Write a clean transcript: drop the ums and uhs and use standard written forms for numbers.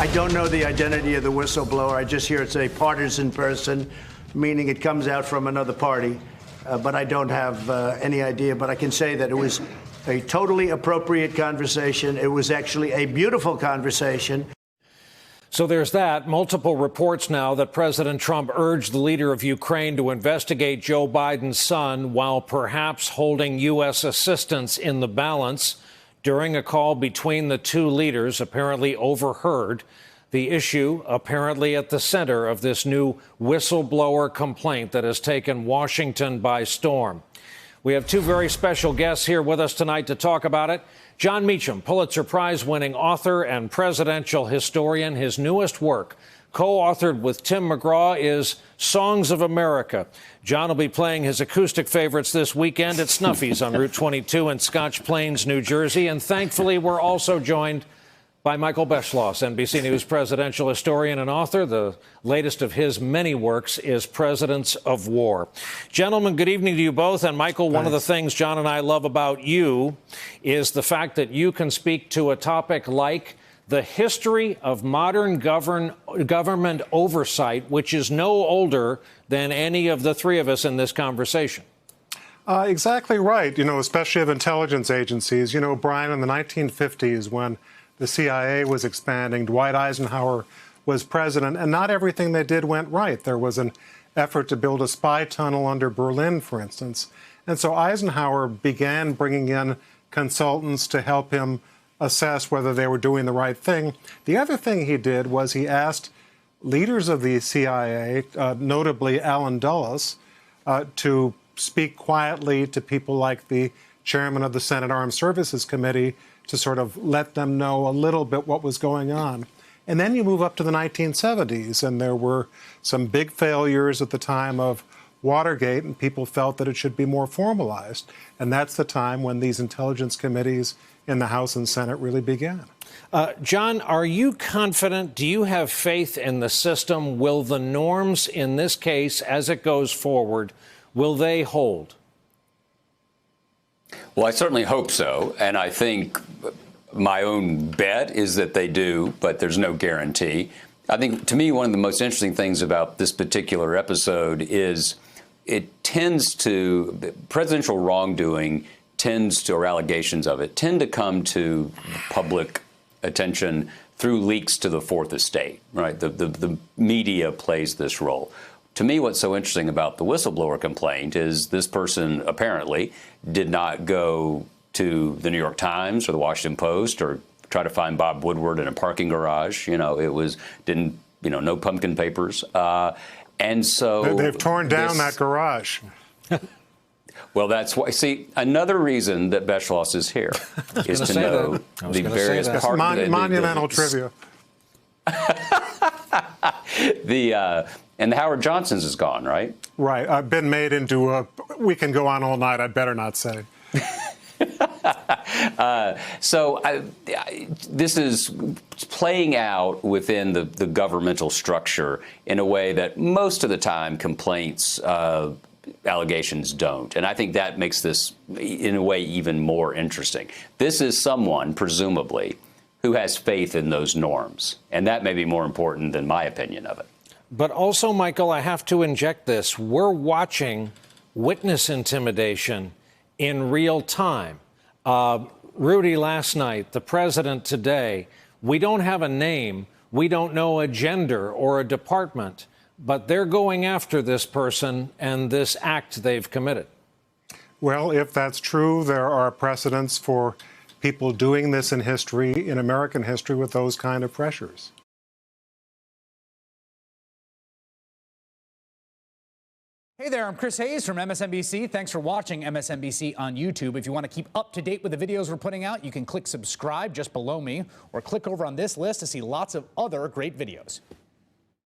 I don't know the identity of the whistleblower. I just hear it's a partisan person, meaning it comes out from another party. But I don't have any idea. But I can say that it was a totally appropriate conversation. It was actually a beautiful conversation. So there's that. Multiple reports now that President Trump urged the leader of Ukraine to investigate Joe Biden's son while perhaps holding U.S. assistance in the balance. During a call between the two leaders, apparently overheard, the issue apparently at the center of this new whistleblower complaint that has taken Washington by storm. We have two very special guests here with us tonight to talk about it. Jon Meacham, Pulitzer Prize-winning author and presidential historian. His newest work, co-authored with Tim McGraw, is Songs of America. Jon will be playing his acoustic favorites this weekend at Snuffy's on Route 22 in Scotch Plains, New Jersey. And thankfully, we're also joined by Michael Beschloss, NBC News presidential historian and author. The latest of his many works is Presidents of War. Gentlemen, good evening to you both. And Michael, one of the things Jon and I love about you is the fact that you can speak to a topic like the history of modern government oversight, which is no older than any of the three of us in this conversation. Exactly right. Especially of intelligence agencies. Brian, in the 1950s, when the CIA was expanding, Dwight Eisenhower was president, and not everything they did went right. There was an effort to build a spy tunnel under Berlin, for instance. And so Eisenhower began bringing in consultants to help him assess whether they were doing the right thing. The other thing he did was he asked leaders of the CIA, notably Allen Dulles, to speak quietly to people like the chairman of the Senate Armed Services Committee to sort of let them know a little bit what was going on. And then you move up to the 1970s, and there were some big failures at the time of Watergate, and people felt that it should be more formalized. And that's the time when these intelligence committees in the House and Senate really began. Jon, are you confident? Do you have faith in the system? Will the norms in this case, as it goes forward, will they hold? Well, I certainly hope so. And I think my own bet is that they do, but there's no guarantee. I think, to me, one of the most interesting things about this particular episode is presidential wrongdoing tends to, or allegations of it, tend to come to public attention through leaks to the Fourth Estate, right? The media plays this role. To me, what's so interesting about the whistleblower complaint is this person apparently did not go to the New York Times or the Washington Post or try to find Bob Woodward in a parking garage. No pumpkin papers. And so they've torn down that garage. Well, that's why. See, another reason that Beschloss is here is to know the various parts. Monumental trivia. And the Howard Johnson's is gone, right? Right. I've been made into a. We can go on all night. I'd better not say. This is playing out within the governmental structure in a way that most of the time complaints, allegations don't. And I think that makes this, in a way, even more interesting. This is someone, presumably, who has faith in those norms. And that may be more important than my opinion of it. But also, Michael, I have to inject this. We're watching witness intimidation in real time. Rudy last night, the president today. We don't have a name. We don't know a gender or a department. But they're going after this person and this act they've committed. Well, if that's true, there are precedents for people doing this in history, in American history, with those kind of pressures. Hey there, I'm Chris Hayes from MSNBC. Thanks for watching MSNBC on YouTube. If you want to keep up to date with the videos we're putting out, you can click subscribe just below me or click over on this list to see lots of other great videos.